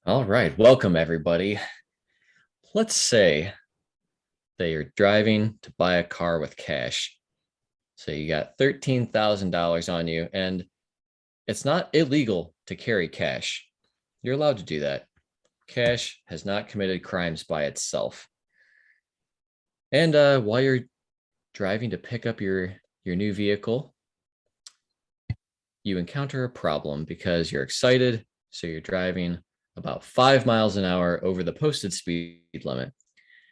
All right, welcome everybody. Let's say that you're driving to buy a car with cash. So you got $13,000 on you, and it's not illegal to carry cash. You're allowed to do that. Cash has not committed crimes by itself. And while you're driving to pick up your new vehicle, you encounter a problem because you're excited. So you're driving about 5 miles an hour over the posted speed limit.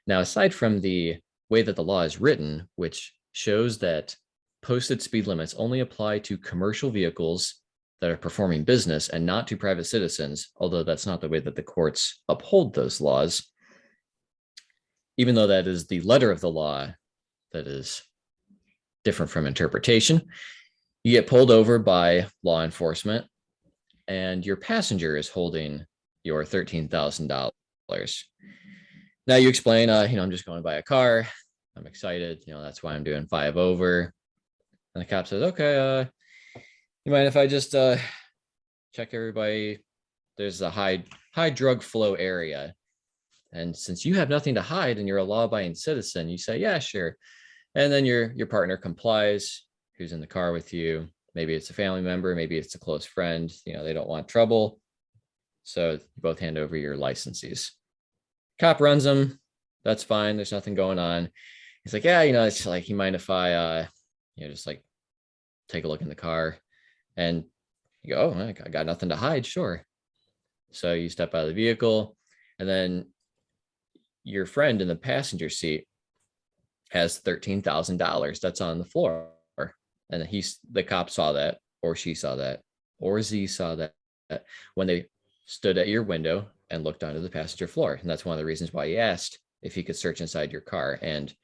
Now, aside from the way that the law is written, which shows that posted speed limits only apply to commercial vehicles that are performing business and not to private citizens, although that's not the way that the courts uphold those laws, even though that is the letter of the law that is different from interpretation. You get pulled over by law enforcement, and your passenger is holding your $13,000. Now you explain, I'm just going to buy a car. I'm excited. That's why I'm doing 5 over. And the cop says, okay, you mind if I just check everybody? There's a high drug flow area. And since you have nothing to hide and you're a law-abiding citizen, you say, yeah, sure. And then your partner complies, who's in the car with you. Maybe it's a family member, maybe it's a close friend. They don't want trouble. So you both hand over your licenses. Cop runs them. That's fine. There's nothing going on. He's like, yeah, it's like, you mind if I, just like take a look in the car? And you go, oh, I got nothing to hide. Sure. So you step out of the vehicle, and then your friend in the passenger seat has $13,000 that's on the floor. And the cop saw that, or she saw that, or Z saw that when they stood at your window and looked onto the passenger floor. And that's one of the reasons why he asked if he could search inside your car, and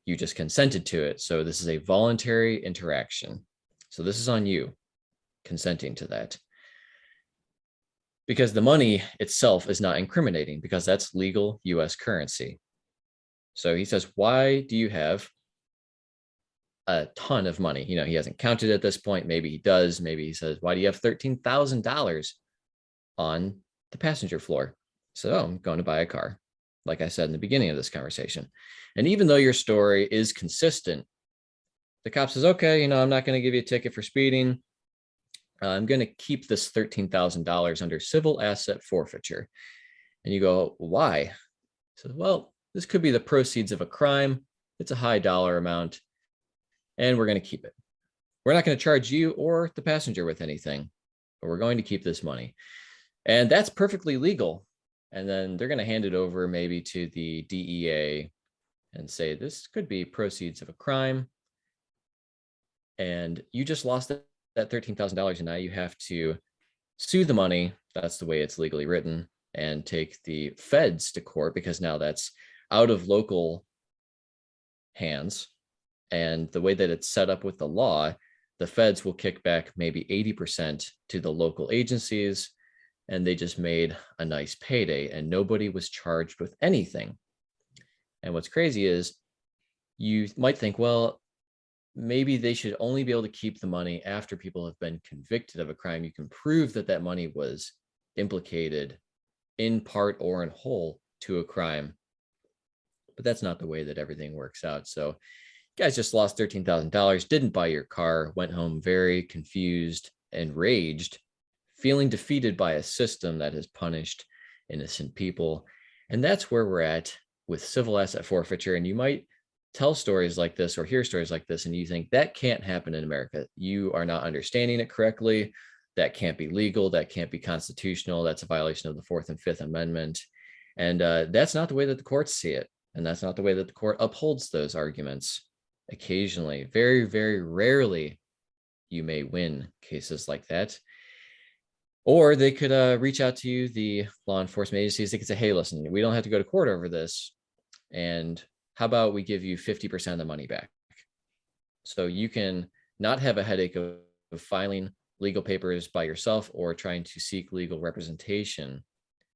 you just consented to it. So this is a voluntary interaction. So this is on you consenting to that, because the money itself is not incriminating, because that's legal US currency. So he says, why do you have a ton of money? He hasn't counted at this point. Maybe he does. Maybe he says, why do you have $13,000 on the passenger floor? So I'm going to buy a car, like I said in the beginning of this conversation. And even though your story is consistent, the cop says, okay, I'm not going to give you a ticket for speeding. I'm going to keep this $13,000 under civil asset forfeiture. And you go, why? He says, well, this could be the proceeds of a crime. It's a high dollar amount, and we're going to keep it. We're not going to charge you or the passenger with anything, but we're going to keep this money. And that's perfectly legal. And then they're going to hand it over maybe to the DEA and say, this could be proceeds of a crime. And you just lost that $13,000, and now you have to sue the money. That's the way it's legally written, and take the feds to court, because now that's out of local hands. And the way that it's set up with the law, the feds will kick back maybe 80% to the local agencies, and they just made a nice payday, and nobody was charged with anything. And what's crazy is, you might think, well, maybe they should only be able to keep the money after people have been convicted of a crime. You can prove that that money was implicated in part or in whole to a crime. But that's not the way that everything works out. So you guys just lost $13,000, didn't buy your car, went home very confused, enraged, feeling defeated by a system that has punished innocent people. And that's where we're at with civil asset forfeiture. And you might tell stories like this or hear stories like this, and you think that can't happen in America. You are not understanding it correctly. That can't be legal. That can't be constitutional. That's a violation of the Fourth and Fifth Amendment. And that's not the way that the courts see it. And that's not the way that the court upholds those arguments. Occasionally, very, very rarely, you may win cases like that. Or they could reach out to you, the law enforcement agencies. They could say, hey, listen, we don't have to go to court over this. And how about we give you 50% of the money back? So you can not have a headache of filing legal papers by yourself, or trying to seek legal representation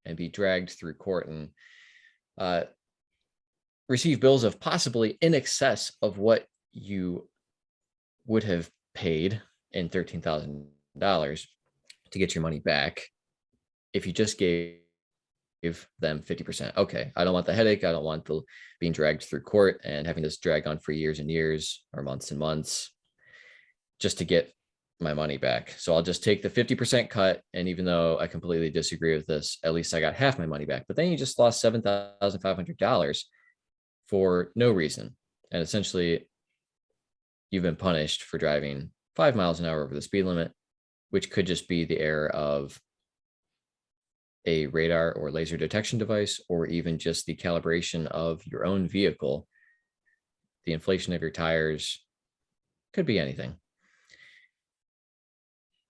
and be dragged through court and receive bills of possibly in excess of what you would have paid in $13,000 to get your money back. if you just gave them 50%, okay, I don't want the headache. I don't want the being dragged through court and having this drag on for years and years or months and months just to get my money back. So I'll just take the 50% cut. And even though I completely disagree with this, at least I got half my money back. But then you just lost $7,500 for no reason. And essentially, you've been punished for driving 5 miles an hour over the speed limit, which could just be the error of a radar or laser detection device, or even just the calibration of your own vehicle. The inflation of your tires could be anything.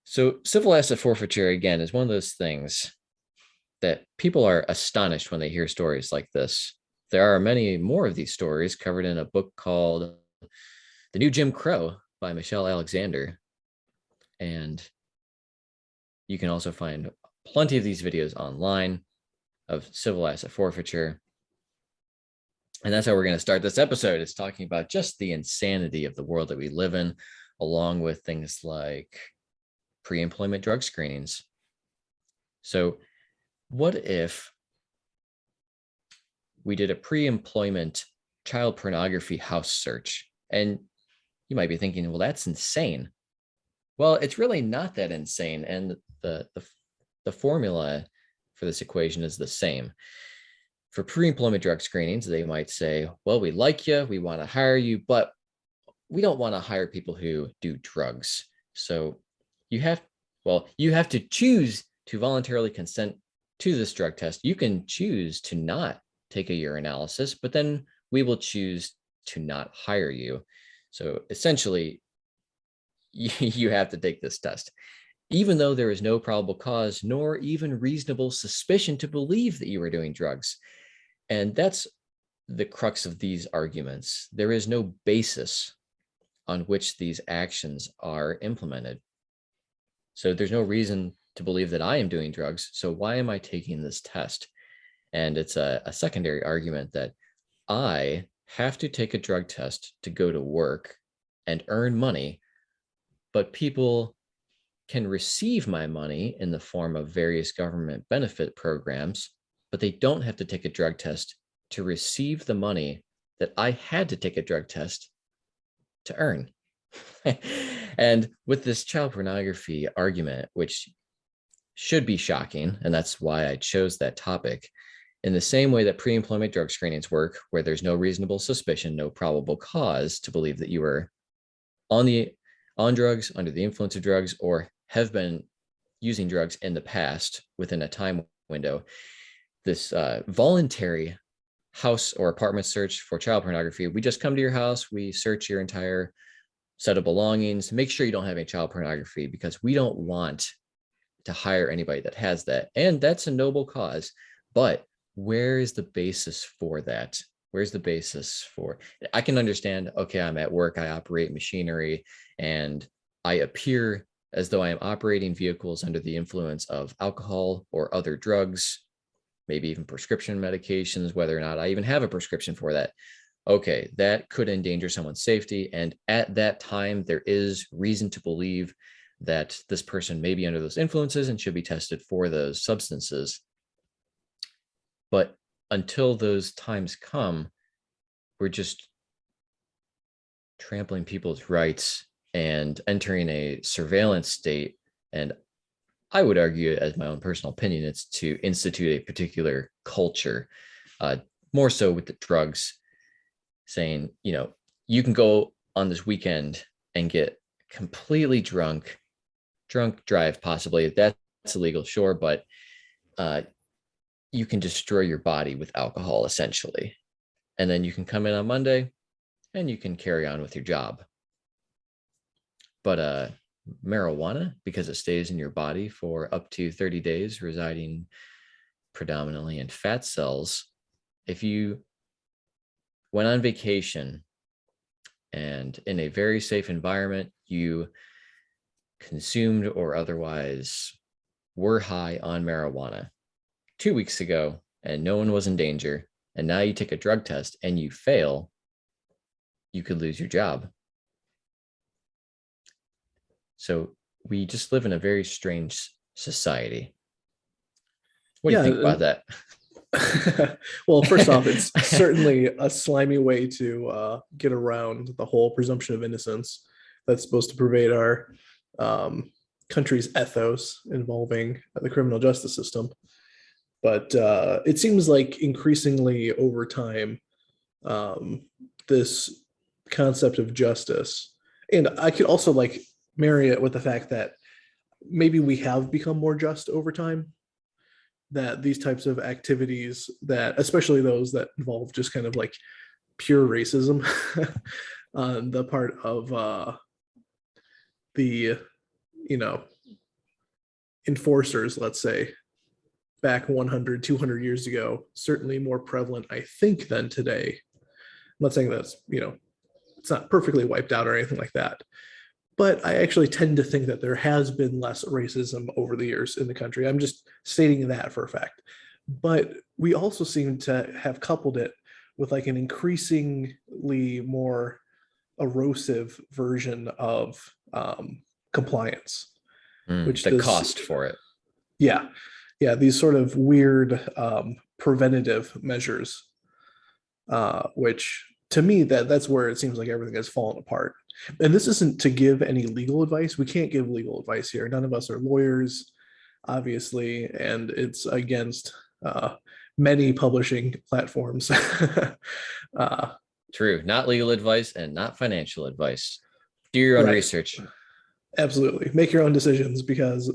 So civil asset forfeiture, again, is one of those things that people are astonished when they hear stories like this. There are many more of these stories covered in a book called The New Jim Crow by Michelle Alexander. And you can also find plenty of these videos online of civil asset forfeiture. And that's how we're going to start this episode. It's talking about just the insanity of the world that we live in, along with things like pre-employment drug screenings. So what if we did a pre-employment child pornography house search? And you might be thinking, well, that's insane. Well, it's really not that insane. And the formula for this equation is the same. For pre-employment drug screenings, they might say, well, we like you, we want to hire you, but we don't want to hire people who do drugs. So you have to choose to voluntarily consent to this drug test. You can choose to not take a urinalysis, but then we will choose to not hire you. So essentially, you have to take this test, even though there is no probable cause nor even reasonable suspicion to believe that you are doing drugs. And that's the crux of these arguments. There is no basis on which these actions are implemented. So there's no reason to believe that I am doing drugs. So why am I taking this test? And it's a secondary argument that I have to take a drug test to go to work and earn money, but people can receive my money in the form of various government benefit programs, but they don't have to take a drug test to receive the money that I had to take a drug test to earn. And with this child pornography argument, which should be shocking, and that's why I chose that topic, in the same way that pre-employment drug screenings work, where there's no reasonable suspicion, no probable cause to believe that you are on drugs, under the influence of drugs, or have been using drugs in the past within a time window, this voluntary house or apartment search for child pornography, we just come to your house, we search your entire set of belongings, make sure you don't have any child pornography, because we don't want to hire anybody that has that. And that's a noble cause, but where is the basis for that? Where's the basis for? I can understand, okay, I'm at work, I operate machinery, and I appear as though I am operating vehicles under the influence of alcohol or other drugs, maybe even prescription medications, whether or not I even have a prescription for that. Okay, that could endanger someone's safety. And at that time, there is reason to believe that this person may be under those influences and should be tested for those substances. But until those times come, we're just trampling people's rights and entering a surveillance state. And I would argue, as my own personal opinion, it's to institute a particular culture, more so with the drugs, saying, you can go on this weekend and get completely drunk drive, possibly. That's illegal, sure, but you can destroy your body with alcohol, essentially. And then you can come in on Monday and you can carry on with your job. But marijuana, because it stays in your body for up to 30 days, residing predominantly in fat cells, if you went on vacation and in a very safe environment, you consumed or otherwise were high on marijuana 2 weeks ago and no one was in danger, and now you take a drug test and you fail, you could lose your job. So we just live in a very strange society. What do you Yeah. think about that? Well, first off, it's certainly a slimy way to get around the whole presumption of innocence that's supposed to pervade our um, country's ethos involving the criminal justice system. But it seems like increasingly over time, um, this concept of justice, and I could also like marry it with the fact that maybe we have become more just over time, that these types of activities, that especially those that involve just kind of like pure racism on the part of the you know enforcers, let's say, back 100 200 years ago, certainly more prevalent, I think, than today. I'm not saying that's, it's not perfectly wiped out or anything like that, but I actually tend to think that there has been less racism over the years in the country. I'm just stating that for a fact. But we also seem to have coupled it with like an increasingly more erosive version of compliance, which The this, cost for it. yeah, yeah, these sort of weird preventative measures, which to me that's where it seems like everything has fallen apart. And this isn't to give any legal advice. We can't give legal advice here. None of us are lawyers, obviously, and it's against many publishing platforms. uh, True. Not legal advice and not financial advice. Do your own right. research. Absolutely. Make your own decisions, because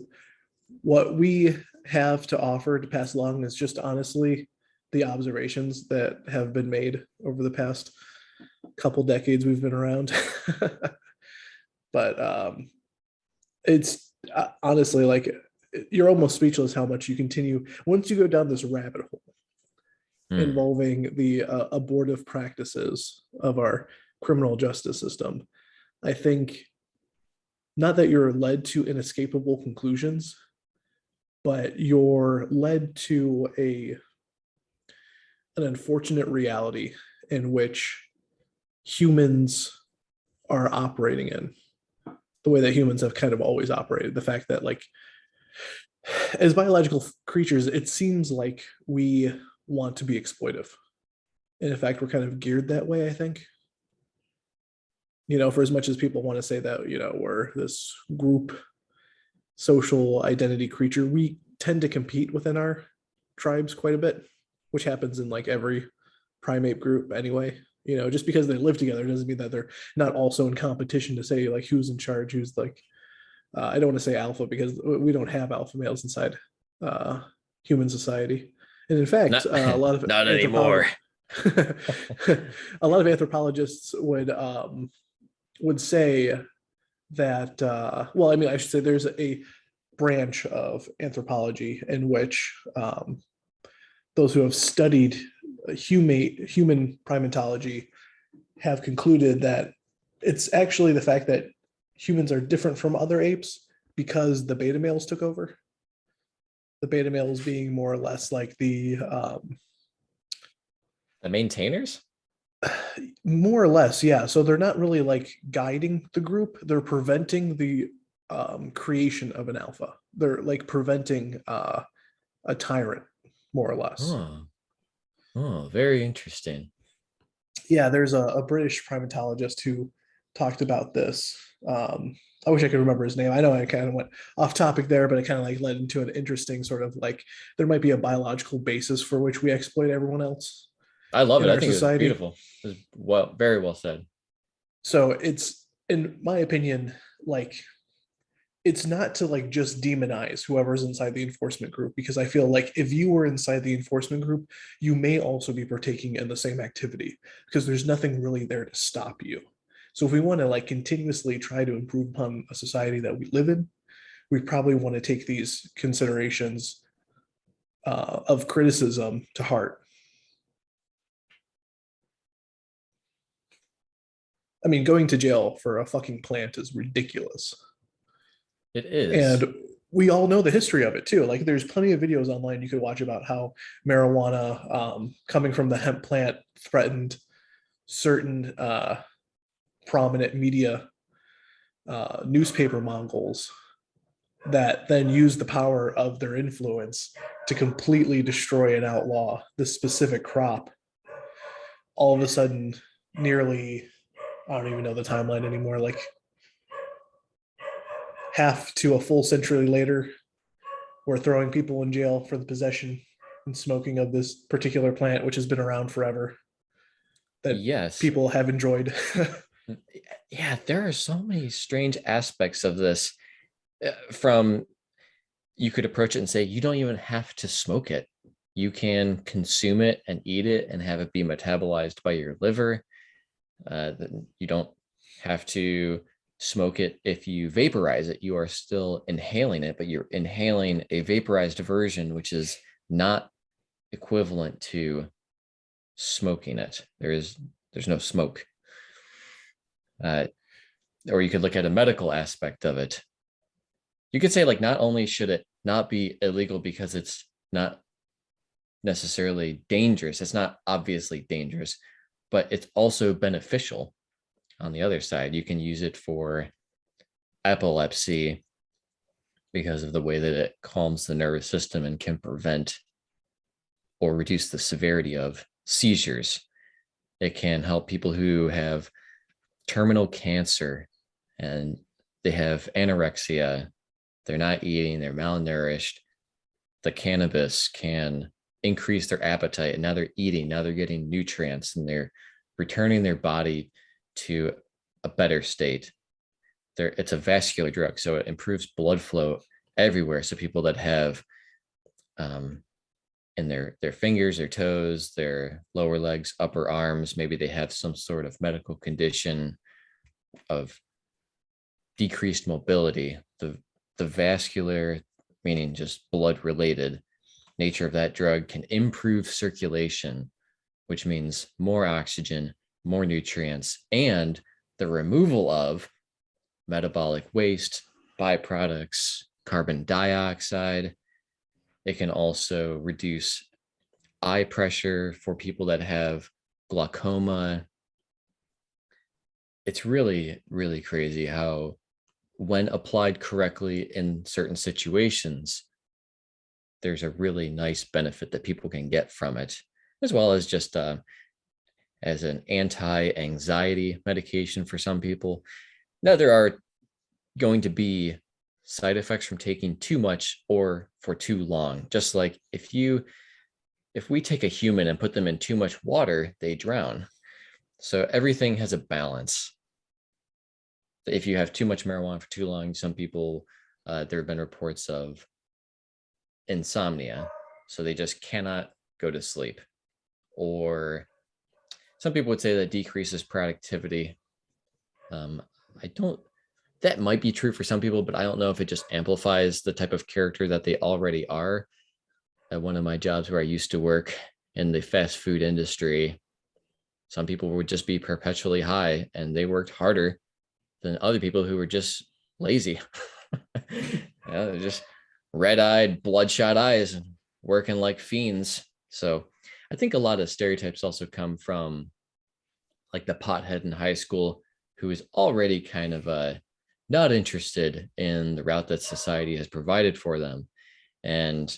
what we have to offer to pass along is just honestly the observations that have been made over the past couple decades we've been around. But it's honestly like you're almost speechless how much you continue once you go down this rabbit hole Hmm. involving the abortive practices of our criminal justice system. I think not that you're led to inescapable conclusions, but you're led to an unfortunate reality in which humans are operating in the way that humans have kind of always operated. The fact that, like, as biological creatures, it seems like we want to be exploitive. And in fact, we're kind of geared that way, I think. For as much as people want to say that, we're this group social identity creature, we tend to compete within our tribes quite a bit, which happens in like every primate group anyway. Just because they live together doesn't mean that they're not also in competition to say like who's in charge, who's like, I don't want to say alpha because we don't have alpha males inside uh, human society. And in fact, Not a lot of not anymore. anthropologists, a lot of anthropologists would say that, well, I mean, I should say there's a branch of anthropology in which those who have studied human primatology have concluded that it's actually the fact that humans are different from other apes because the beta males took over. The beta males being more or less like The maintainers? more or less, yeah. So they're not really like guiding the group; they're preventing the creation of an alpha. They're like preventing a tyrant, more or less. Oh, oh, very interesting. Yeah, there's a British primatologist who talked about this. I wish I could remember his name. I know I kind of went off topic there, but it kind of like led into an interesting sort of like there might be a biological basis for which we exploit everyone else I love in it. I our think it was society. beautiful. It was well, very well said. So it's, in my opinion, like it's not to like just demonize whoever's inside the enforcement group, because I feel like if you were inside the enforcement group, you may also be partaking in the same activity because there's nothing really there to stop you. So if we want to like continuously try to improve upon a society that we live in, we probably want to take these considerations of criticism to heart. I mean, going to jail for a fucking plant is ridiculous. It is. And we all know the history of it too. Like there's plenty of videos online you could watch about how marijuana coming from the hemp plant threatened certain prominent media newspaper Mongols that then used the power of their influence to completely destroy and outlaw this specific crop, all of a sudden, nearly, I don't even know the timeline anymore, like half to a full century later, we're throwing people in jail for the possession and smoking of this particular plant, which has been around forever, that Yes. people have enjoyed. Yeah, there are so many strange aspects of this. From you could approach it and say, you don't even have to smoke it. You can consume it and eat it and have it be metabolized by your liver. You don't have to smoke it. If you vaporize it, you are still inhaling it, but you're inhaling a vaporized version, which is not equivalent to smoking it. There's no smoke. Uh, or you could look at a medical aspect of it. You could say, like, not only should it not be illegal because it's not necessarily dangerous, it's not obviously dangerous, but it's also beneficial. On the other side, you can use it for epilepsy because of the way that it calms the nervous system and can prevent or reduce the severity of seizures. It can help people who have terminal cancer and they have anorexia, they're not eating, they're malnourished. The cannabis can increase their appetite, and now they're eating, now they're getting nutrients, and they're returning their body to a better state. It's a vascular drug, so it improves blood flow everywhere. So people that have in their fingers, their toes, their lower legs, upper arms, maybe they have some sort of medical condition of decreased mobility, the vascular, meaning just blood related nature of that drug can improve circulation, which means more oxygen, more nutrients, and the removal of metabolic waste, byproducts, carbon dioxide. It can also reduce eye pressure for people that have glaucoma. It's really, really crazy how, when applied correctly in certain situations, there's a really nice benefit that people can get from it, as well as just as an anti-anxiety medication for some people. Now, there are going to be side effects from taking too much or for too long. Just like if we take a human and put them in too much water, they drown. So everything has a balance. If you have too much marijuana for too long, some people, there have been reports of insomnia, so they just cannot go to sleep. Or some people would say that decreases productivity. I don't, that might be true for some people, but I don't know if it just amplifies the type of character that they already are. At one of my jobs where I used to work in the fast food industry, some people would just be perpetually high and they worked harder than other people who were just lazy. They're just red-eyed, bloodshot eyes and working like fiends. So I think a lot of stereotypes also come from like the pothead in high school who is already kind of not interested in the route that society has provided for them. And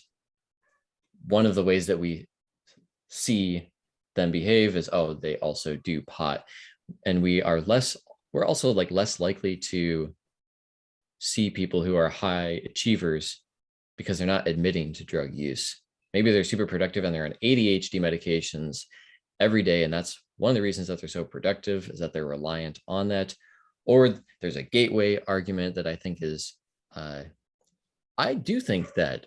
one of the ways that we see them behave is, oh, they also do pot. And we're also like less likely to see people who are high achievers because they're not admitting to drug use. Maybe they're super productive and they're on ADHD medications every day. And that's one of the reasons that they're so productive, is that they're reliant on that. Or there's a gateway argument that I think is, I do think that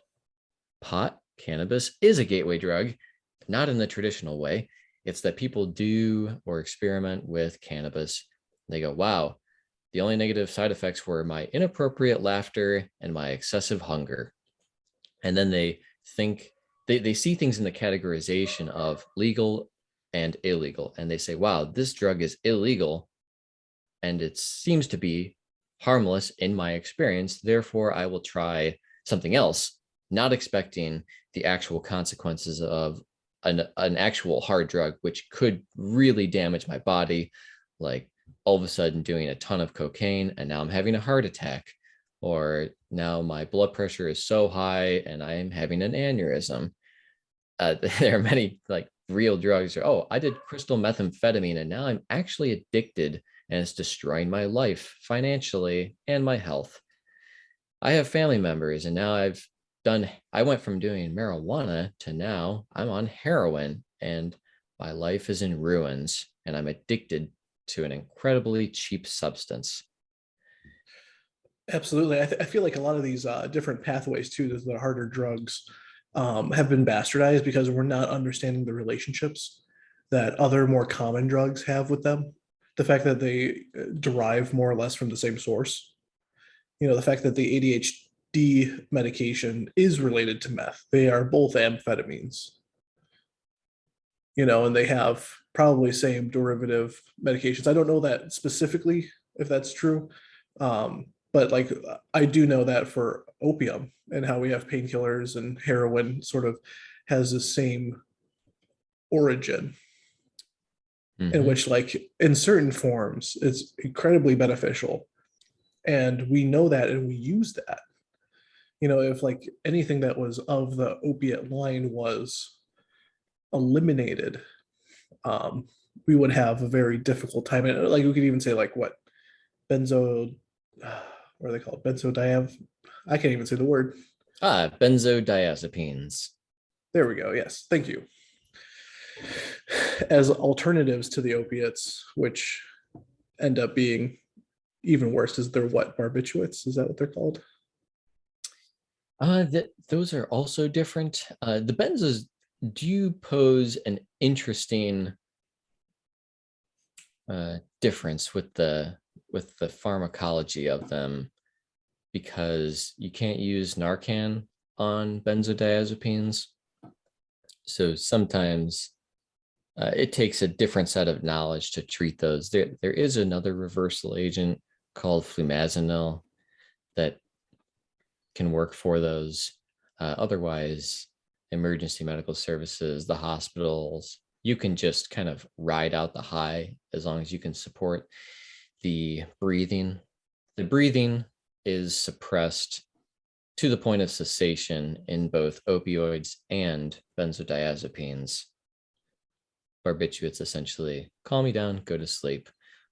pot, cannabis, is a gateway drug, not in the traditional way. It's that people do or experiment with cannabis. They go, wow, the only negative side effects were my inappropriate laughter and my excessive hunger. And then they think, they see things in the categorization of legal and illegal. And they say, wow, this drug is illegal and it seems to be harmless in my experience. Therefore, I will try something else, not expecting the actual consequences of an actual hard drug, which could really damage my body. Like all of a sudden doing a ton of cocaine and now I'm having a heart attack, or now my blood pressure is so high and I am having an aneurysm. There are many like real drugs. Oh, I did crystal methamphetamine and now I'm actually addicted and it's destroying my life financially and my health. I have family members and now I went from doing marijuana to now I'm on heroin and my life is in ruins and I'm addicted to an incredibly cheap substance. Absolutely. I feel like a lot of these different pathways to the harder drugs have been bastardized because we're not understanding the relationships that other more common drugs have with them. The fact that they derive more or less from the same source. You know, the fact that the ADHD medication is related to meth. They are both amphetamines, you know, and they have probably same derivative medications. I don't know that specifically if that's true. But like I do know that for opium and how we have painkillers and heroin sort of has the same origin in Mm-hmm. which like in certain forms it's incredibly beneficial and we know that and we use that. You know, if like anything that was of the opiate line was eliminated, um, we would have a very difficult time. And like we could even say like what benzo, what are they called? Benzodiaz. I can't even say the word. Benzodiazepines. There we go. Yes, thank you. As alternatives to the opiates, which end up being even worse, is they're what barbiturates? Is that what they're called? Those are also different. The benzos do pose an interesting difference with the pharmacology of them because you can't use Narcan on benzodiazepines. So sometimes it takes a different set of knowledge to treat those. There is another reversal agent called flumazenil that can work for those. Otherwise, emergency medical services, the hospitals, you can just kind of ride out the high as long as you can support the breathing. The breathing is suppressed to the point of cessation in both opioids and benzodiazepines. Barbiturates essentially calm me down, go to sleep.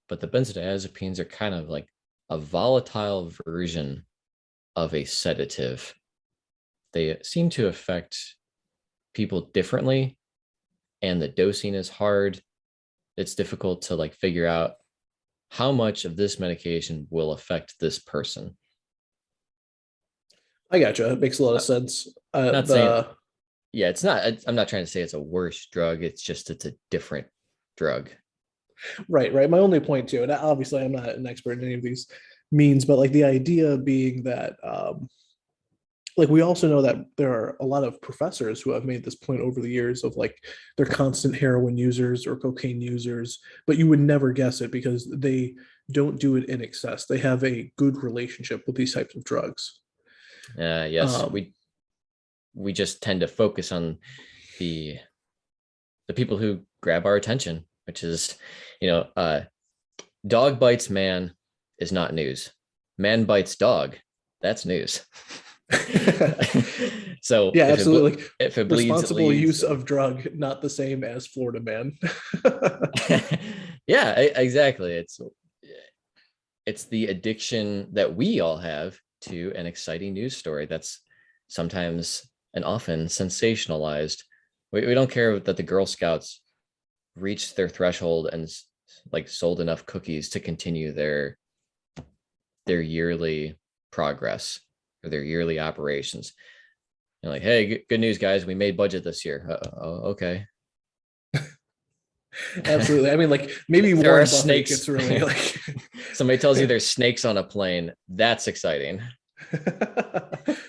But the benzodiazepines are kind of like a volatile version of a sedative. They seem to affect people differently, and the dosing is hard. It's difficult to like figure out how much of this medication will affect this person. I gotcha. It makes a lot of Uh, sense. Not saying, The yeah, it's not, I'm not trying to say it's a worse drug. It's just, it's a different drug. right, right. My only point too, and obviously I'm not an expert in any of these means, but like the idea being that like we also know that there are a lot of professors who have made this point over the years of like they're constant heroin users or cocaine users, but you would never guess it because they don't do it in excess. They have a good relationship with these types of drugs. Yes, um we just tend to focus on the the people who grab our attention, which is, dog bites man is not news. Man bites dog, that's news. So yeah, absolutely. Like if it bleeds, it responsible leads. use of drug not the same as Florida man. Yeah, exactly. It's the addiction that we all have to an exciting news story that's sometimes and often sensationalized. We don't care that the Girl Scouts reached their threshold and like sold enough cookies to continue their yearly progress or their yearly operations. And like, hey, good news, guys, we made budget this year. Okay. Absolutely. I mean, like maybe There are Warren Buffett snakes. gets really like Somebody tells you there's snakes on a plane. That's exciting.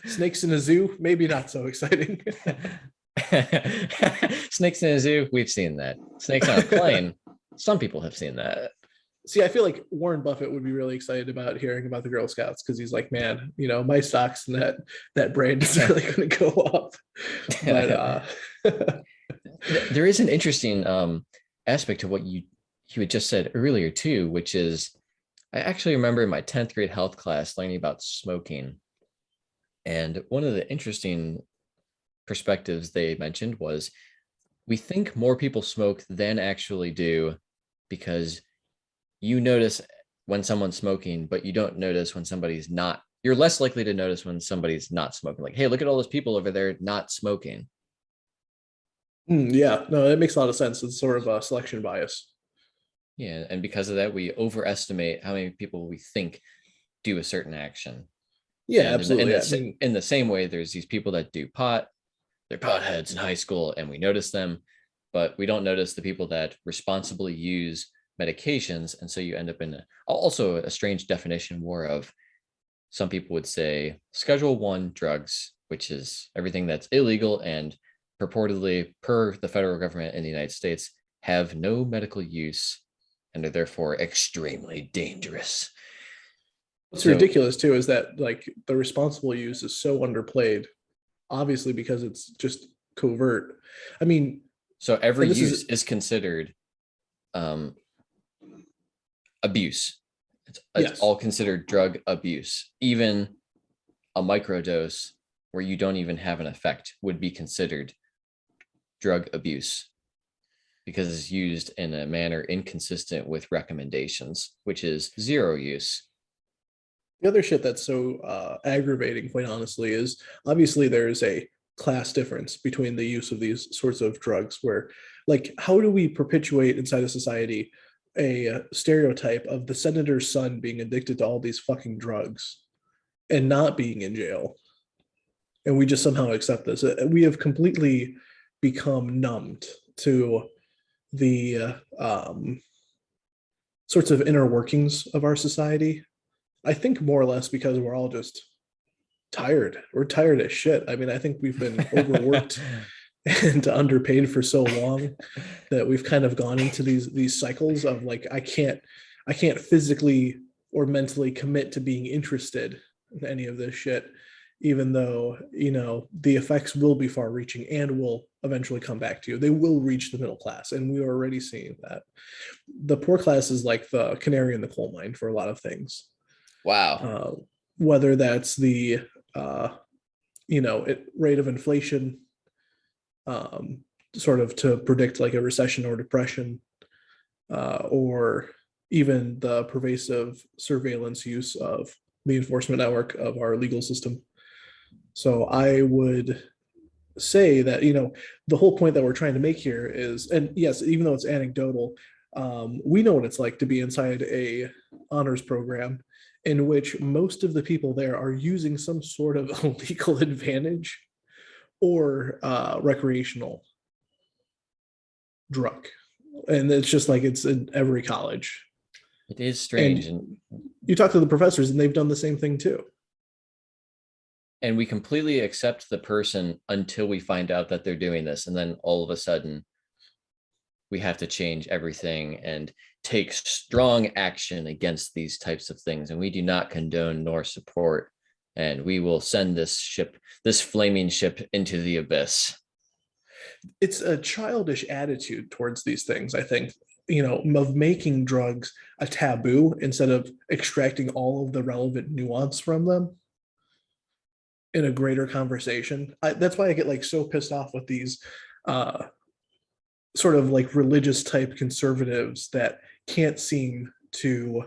snakes in a zoo, maybe not so exciting. Snakes in a zoo, we've seen that. Snakes on a plane, some people have seen that. See, I feel like Warren Buffett would be really excited about hearing about the Girl Scouts because he's like, man, you know, my stocks and that brand is really going to go up. But There is an interesting aspect to what you had just said earlier too, which is I actually remember in my 10th grade health class learning about smoking. And one of the interesting perspectives they mentioned was we think more people smoke than actually do because you notice when someone's smoking, but you don't notice when somebody's not. You're less likely to notice when somebody's not smoking. Like, hey, look at all those people over there not smoking. Yeah, no, it makes a lot of sense. It's sort of a selection bias. Yeah. And because of that, we overestimate how many people we think do a certain action. Yeah, And absolutely. I mean, in the same way, there's these people that do pot, they're potheads in high school, and we notice them, but we don't notice the people that responsibly use medications. And so you end up in also a strange definition war of some people would say Schedule 1 drugs, which is everything that's illegal and purportedly, per the federal government in the United States, have no medical use and are therefore extremely dangerous. what's So, ridiculous too is that like the responsible use is so underplayed, obviously because it's just covert. I mean, so every and this use is is considered um, abuse. It's yes, all considered drug abuse. Even a microdose where you don't even have an effect would be considered drug abuse because it's used in a manner inconsistent with recommendations, which is zero use. the other shit that's so aggravating, quite honestly, is obviously there's a class difference between the use of these sorts of drugs. Where, like, how do we perpetuate inside a society a stereotype of the senator's son being addicted to all these fucking drugs and not being in jail? And we just somehow accept this. We have completely become numbed to the sorts of inner workings of our society. I think more or less because we're all just tired. We're tired as shit. I mean, I think we've been overworked and underpaid for so long that we've kind of gone into these cycles of like I can't physically or mentally commit to being interested in any of this shit, even though the effects will be far reaching and will eventually come back to you. They will reach the middle class, and we are already seeing that. The poor class is like the canary in the coal mine for a lot of things. Wow. uh, Whether that's the uh, rate of inflation, um, sort of to predict like a recession or depression, or even the pervasive surveillance use of the enforcement network of our legal system. So I would say that the whole point that we're trying to make here is, and yes, even though it's anecdotal, we know what it's like to be inside a honors program in which most of the people there are using some sort of legal advantage or recreational drug, and it's just like it's in every college. It is And strange. you talk to the professors, and they've done the same thing too. And we completely accept the person until we find out that they're doing this. And then all of a sudden, we have to change everything and take strong action against these types of things. And we do not condone nor support. And we will send this ship, this flaming ship, into the abyss. It's a childish attitude towards these things, I think, of making drugs a taboo instead of extracting all of the relevant nuance from them in a greater conversation. That's why I get like so pissed off with these uh, sort of like religious type conservatives that can't seem to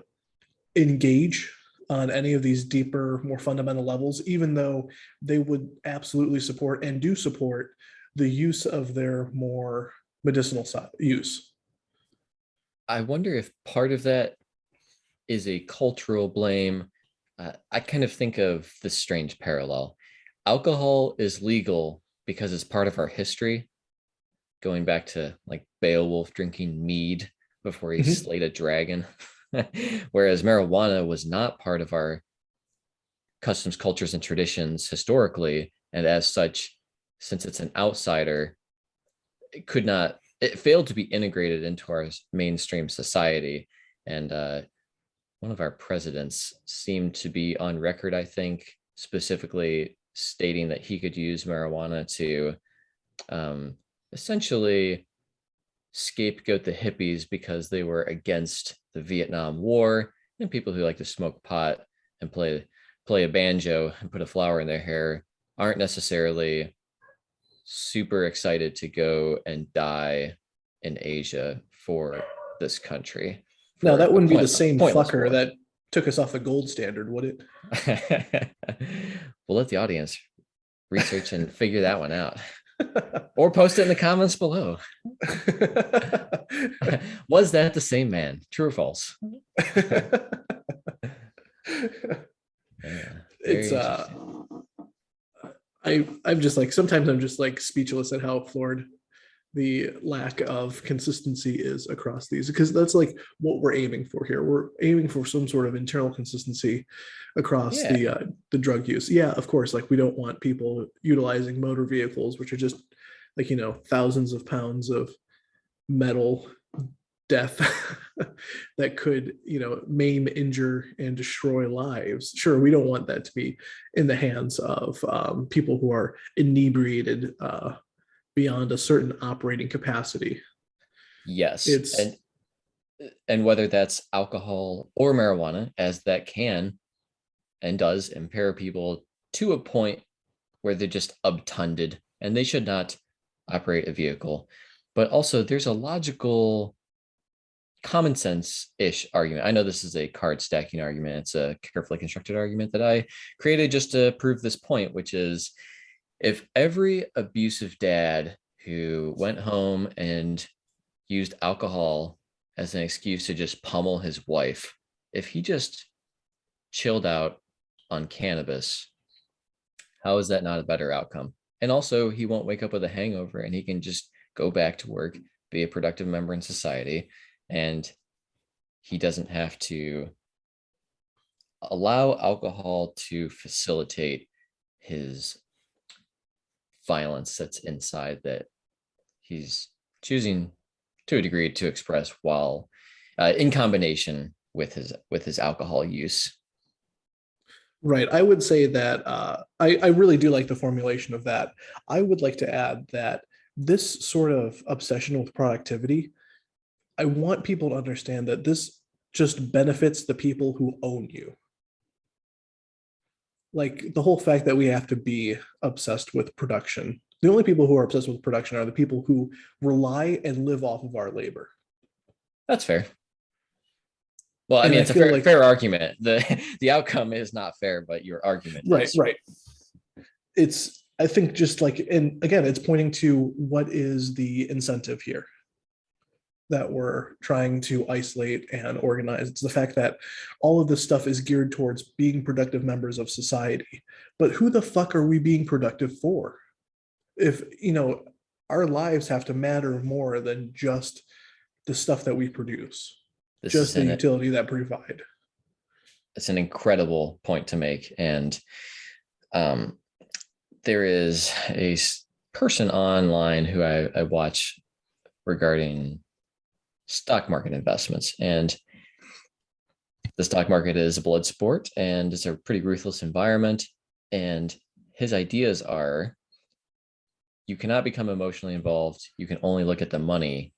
engage on any of these deeper, more fundamental levels, even though they would absolutely support and do support the use of their more medicinal use. I wonder if part of that is a cultural blame. I kind of think of this strange parallel. Alcohol is legal because it's part of our history, going back to like Beowulf drinking mead before he Mhm. slayed a dragon. Whereas marijuana was not part of our customs, cultures, and traditions historically. And as such, since it's an outsider, it could not, it failed to be integrated into our mainstream society. And one of our presidents seemed to be on record, I think, specifically stating that he could use marijuana to um, essentially scapegoat the hippies because they were against the Vietnam War and people who like to smoke pot and play play a banjo and put a flower in their hair aren't necessarily super excited to go and die in Asia for this country Now, for that wouldn't be the a same pointless fucker war. that took us off the gold standard, would it? We'll let the audience research and figure that one out, or post it in the comments below. Was that the same man? True or false? Yeah, It's very interesting. I'm just like, sometimes I'm just like speechless at how floored the lack of consistency is across these, because that's like what we're aiming for here. We're aiming for some sort of internal consistency across Yeah. the drug use. Yeah, of course, like we don't want people utilizing motor vehicles which are just like, thousands of pounds of metal death that could, maim, injure, and destroy lives. Sure, we don't want that to be in the hands of people who are inebriated beyond a certain operating capacity. Yes. It's And whether that's alcohol or marijuana, as that can and does impair people to a point where they're just obtunded and they should not operate a vehicle. But also, there's a logical, common sense ish argument. I know this is a card stacking argument, it's a carefully constructed argument that I created just to prove this point, which is if every abusive dad who went home and used alcohol as an excuse to just pummel his wife, if he just chilled out on cannabis, how is that not a better outcome? And also, he won't wake up with a hangover and he can just go back to work, be a productive member in society, and he doesn't have to allow alcohol to facilitate his violence that's inside that he's choosing to a degree to express while in combination with his alcohol use. right. I would say that I really do like the formulation of that. I would like to add that this sort of obsession with productivity, I want people to understand that this just benefits the people who own you. Like the whole fact that we have to be obsessed with production. The only people who are obsessed with production are the people who rely and live off of our labor. That's fair. Well, I And mean, I it's a feel like, fair argument. The outcome is not fair, but your argument right, is. right. It's, I think just like, and again, it's pointing to what is the incentive here that we're trying to isolate and organize. It's the fact that all of this stuff is geared towards being productive members of society. But who the fuck are we being productive for? If, our lives have to matter more than just the stuff that we produce, This is just the an utility that provide. It's an incredible point to make, and um, there is a person online who I watch regarding stock market investments, and the stock market is a blood sport and it's a pretty ruthless environment. And his ideas are you cannot become emotionally involved. You can only look at the money.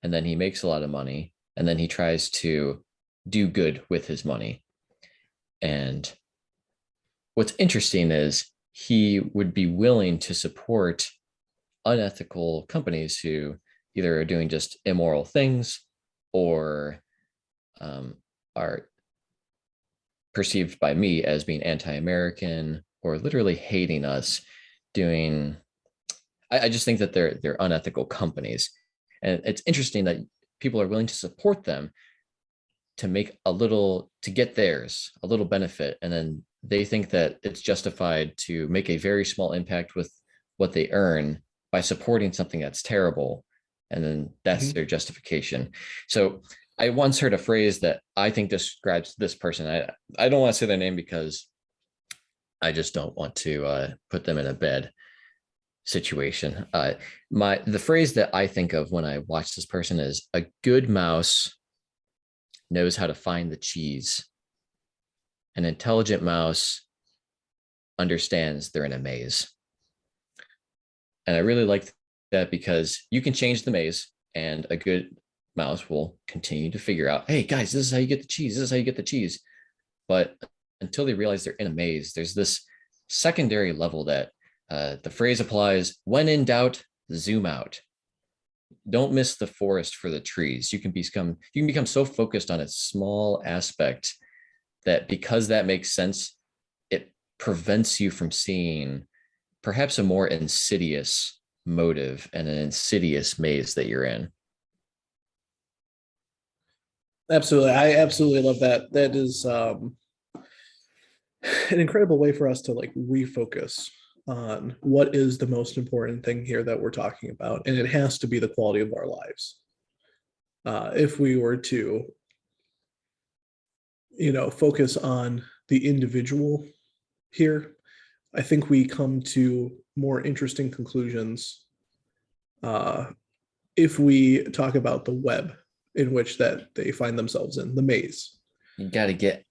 And then he makes a lot of money. And then he tries to do good with his money. And what's interesting is he would be willing to support unethical companies who either are doing just immoral things or are perceived by me as being anti-American or literally hating us doing. I just think that they're unethical companies, and it's interesting that people are willing to support them to make a little to get theirs a little benefit, and then they think that it's justified to make a very small impact with what they earn by supporting something that's terrible, and then that's Mhm. their justification. So I once heard a phrase that I think describes this person. I don't want to say their name because I just don't want to put them in a bad situation. The phrase that I think of when I watch this person is a good mouse knows how to find the cheese. An intelligent mouse understands they're in a maze. And I really like that because you can change the maze and a good mouse will continue to figure out, hey guys, this is how you get the cheese. This is how you get the cheese. But until they realize they're in a maze. There's this secondary level that the phrase applies: when in doubt, zoom out. Don't miss the forest for the trees. You can become so focused on a small aspect that, because that makes sense, it prevents you from seeing perhaps a more insidious motive and an insidious maze that you're in. Absolutely. I absolutely love that. That is an incredible way for us to like refocus on what is the most important thing here that we're talking about. And it has to be the quality of our lives. If we were to, focus on the individual here, I think we come to more interesting conclusions uh, if we talk about the web in which that they find themselves in, the maze. You gotta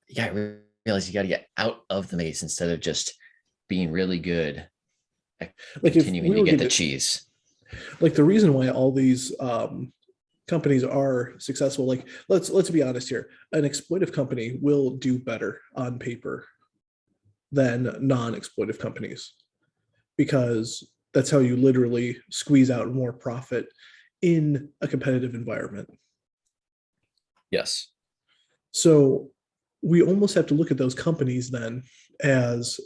realize you gotta get out of the maze instead of just being really good at Like if continuing we to were get the given, cheese. like the reason why all these companies are successful, like let's be honest here, an exploitive company will do better on paper than non-exploitive companies because that's how you literally squeeze out more profit in a competitive environment. Yes. So we almost have to look at those companies then as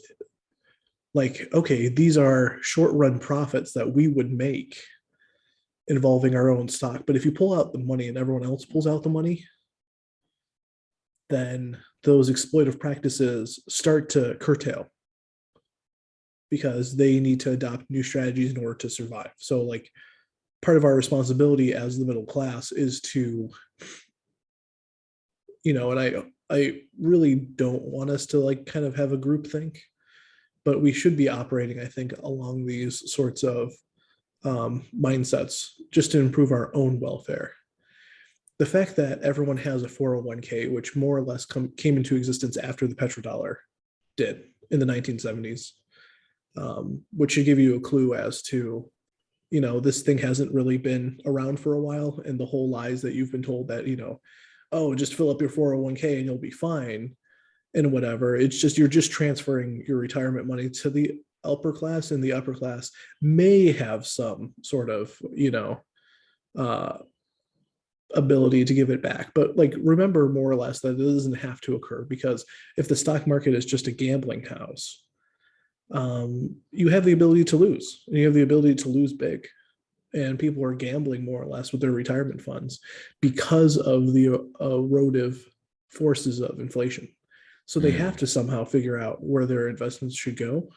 like, okay, these are short run profits that we would make involving our own stock. But if you pull out the money and everyone else pulls out the money, then those exploitive practices start to curtail because they need to adopt new strategies in order to survive. So, like, part of our responsibility as the middle class is to, and I really don't want us to like kind of have a group think, but we should be operating, I think, along these sorts of mindsets just to improve our own welfare. The fact that everyone has a 401k, which more or less came into existence after the petrodollar did in the 1970s, which should give you a clue as to, this thing hasn't really been around for a while. And the whole lies that you've been told that, oh, just fill up your 401k and you'll be fine and whatever. It's just, you're just transferring your retirement money to the upper class, and the upper class may have some sort of, uh, ability to give it back. But like, remember more or less that it doesn't have to occur, because if the stock market is just a gambling house, you have the ability to lose, and you have the ability to lose big. And people are gambling more or less with their retirement funds because of the erodive forces of inflation. So they have to somehow figure out where their investments should go.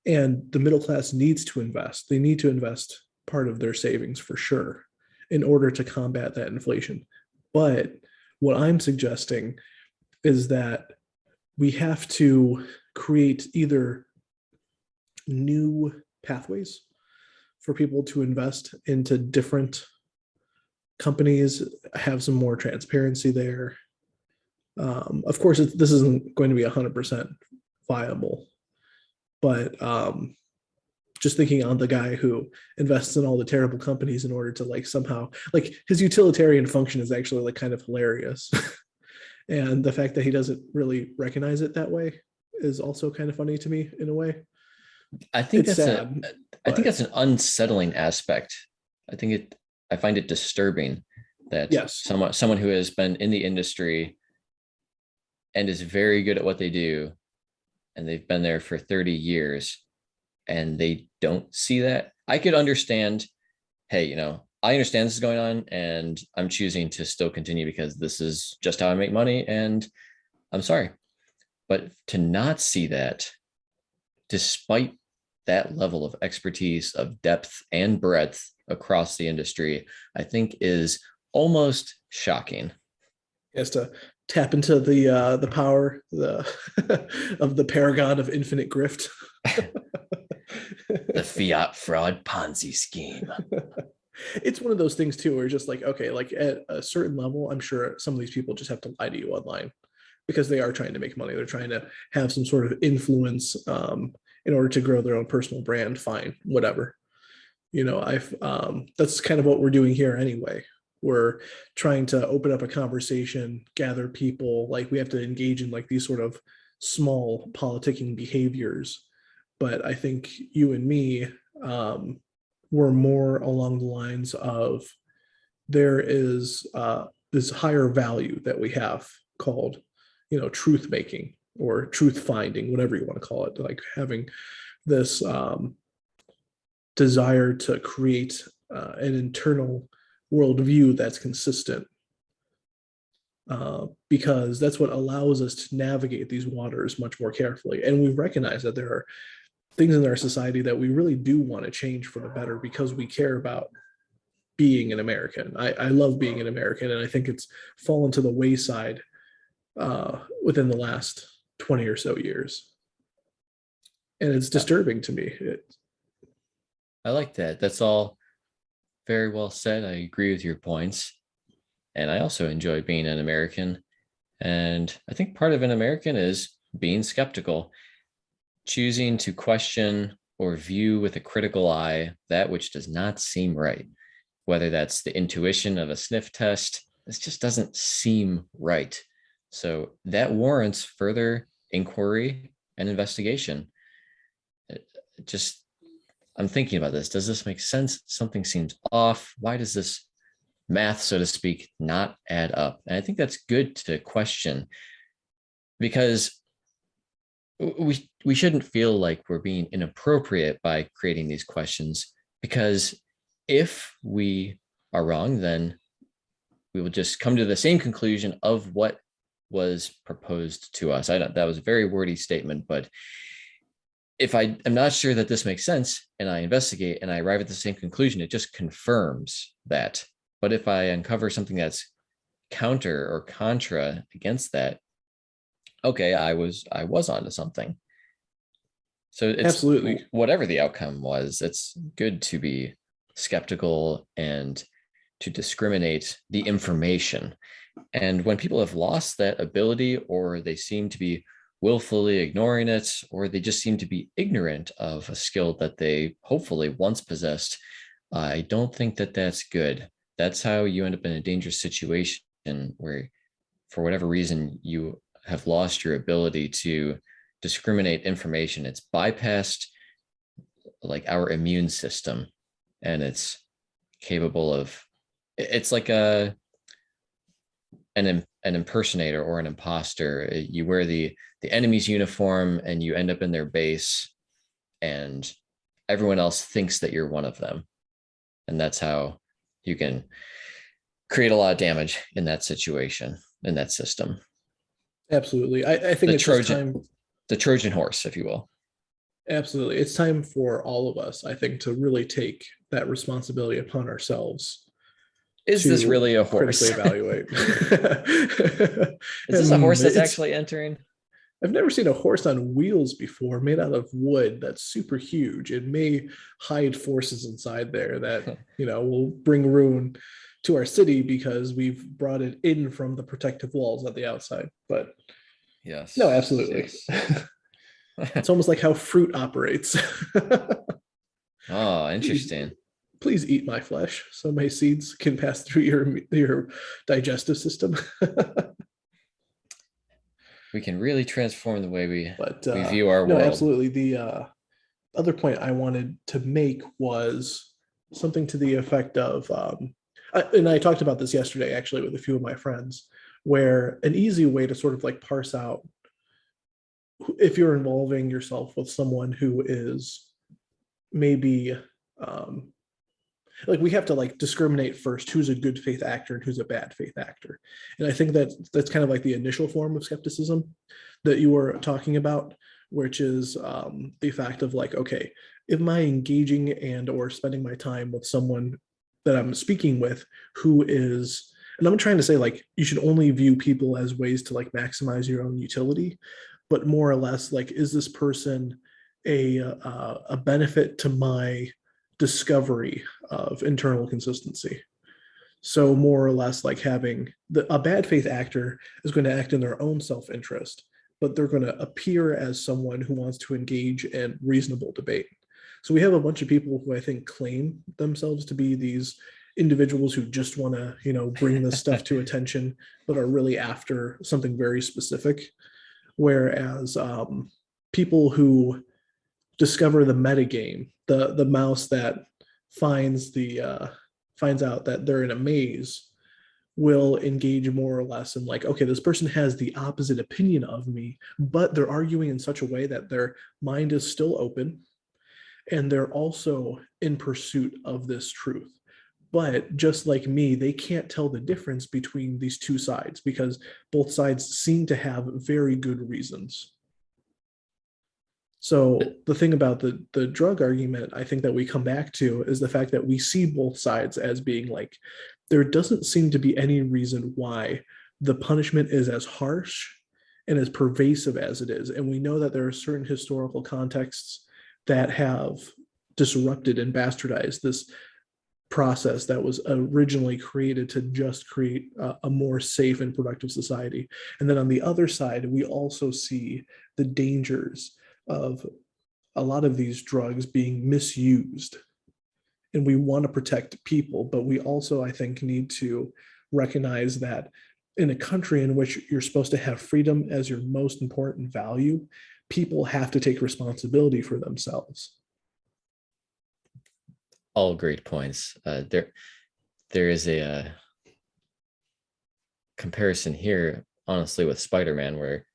And the middle class needs to invest. They need to invest part of their savings for sure in order to combat that inflation. But what I'm suggesting is that we have to create either new pathways for people to invest into different companies, have some more transparency there. Of course, this isn't going to be 100% viable, but just thinking on the guy who invests in all the terrible companies in order to like somehow, like, his utilitarian function is actually like kind of hilarious. And the fact that he doesn't really recognize it that way is also kind of funny to me in a way. I think It's that's sad, I think but that's an unsettling aspect. I find it disturbing that yes, someone who has been in the industry and is very good at what they do, and they've been there for 30 years, and they don't see that. I could understand, hey, I understand this is going on, and I'm choosing to still continue because this is just how I make money, and I'm sorry. But to not see that, despite that level of expertise, of depth and breadth across the industry, I think is almost shocking. he has to tap into the power of the paragon of infinite grift. The fiat fraud Ponzi scheme. It's one of those things too, where you're just like, okay, like at a certain level, I'm sure some of these people just have to lie to you online because they are trying to make money. They're trying to have some sort of influence in order to grow their own personal brand. Fine, whatever. I've that's kind of what we're doing here anyway. We're trying to open up a conversation, gather people. Like, we have to engage in like these sort of small politicking behaviors. But I think you and me were more along the lines of there is this higher value that we have called, truth making or truth finding, whatever you want to call it, like having this desire to create an internal worldview that's consistent, because that's what allows us to navigate these waters much more carefully. And we recognize that there are things in our society that we really do want to change for the better because we care about being an American. I love being an American, and I think it's fallen to the wayside within the last 20 or so years. And it's disturbing to me. I like that. That's all very well said. I agree with your points. And I also enjoy being an American. And I think part of an American is being skeptical, choosing to question or view with a critical eye that which does not seem right, whether that's the intuition of a sniff test. This just doesn't seem right. So that warrants further inquiry and investigation. Just, I'm thinking about this. Does this make sense? Something seems off. Why does this math, so to speak, not add up? And I think that's good to question, because we shouldn't feel like we're being inappropriate by creating these questions, because if we are wrong, then we will just come to the same conclusion of what was proposed to us. That was a very wordy statement, but if I am not sure that this makes sense and I investigate and I arrive at the same conclusion, it just confirms that. But if I uncover something that's counter or contra against that, okay, I was onto something. So it's Absolutely. whatever the outcome was, it's good to be skeptical and to discriminate the information. And when people have lost that ability, or they seem to be willfully ignoring it, or they just seem to be ignorant of a skill that they hopefully once possessed, I don't think that that's good. That's how you end up in a dangerous situation where, for whatever reason, you have lost your ability to discriminate information. It's bypassed like our immune system, and it's capable of, it's like an impersonator or an imposter. You wear the enemy's uniform and you end up in their base, and everyone else thinks that you're one of them. And that's how you can create a lot of damage in that situation, in that system. Absolutely. I think The it's just Trojan, time. the Trojan horse, if you will. Absolutely. It's time for all of us, I think, to really take that responsibility upon ourselves Is this to really a critically horse? evaluate. Is this a horse that's It's, actually entering? I've never seen a horse on wheels before, made out of wood that's super huge. It may hide forces inside there that, will bring ruin to our city because we've brought it in from the protective walls at the outside. But no, Yes, absolutely. yes. It's almost like how fruit operates. Oh, please, interesting. please eat my flesh so my seeds can pass through your digestive system. We can really transform the way But we view our no, world. absolutely. The other point I wanted to make was something to the effect of, and I talked about this yesterday actually with a few of my friends, where an easy way to sort of like parse out if you're involving yourself with someone who is maybe um, like we have to like discriminate first who's a good faith actor and who's a bad faith actor. And I think that that's kind of like the initial form of skepticism that you were talking about, which is the fact of like, okay, am I engaging and or spending my time with someone that I'm speaking with who is, and I'm trying to say like you should only view people as ways to like maximize your own utility, but more or less like, is this person a benefit to my discovery of internal consistency? So more or less like having a bad faith actor is going to act in their own self-interest, but they're going to appear as someone who wants to engage in reasonable debate. So we have a bunch of people who I think claim themselves to be these individuals who just want to, bring this stuff to attention, but are really after something very specific. whereas people who discover the metagame, the mouse that finds out that they're in a maze, will engage more or less in like, okay, this person has the opposite opinion of me, but they're arguing in such a way that their mind is still open and they're also in pursuit of this truth. But just like me, they can't tell the difference between these two sides because both sides seem to have very good reasons. So the thing about the drug argument, I think that we come back to is the fact that we see both sides as being like, there doesn't seem to be any reason why the punishment is as harsh and as pervasive as it is. And we know that there are certain historical contexts that have disrupted and bastardized this process that was originally created to just create a more safe and productive society. And then on the other side, we also see the dangers of a lot of these drugs being misused. And we want to protect people, but we also, I think, need to recognize that in a country in which you're supposed to have freedom as your most important value, people have to take responsibility for themselves. All great points. There is a comparison here, honestly, with Spider-Man, where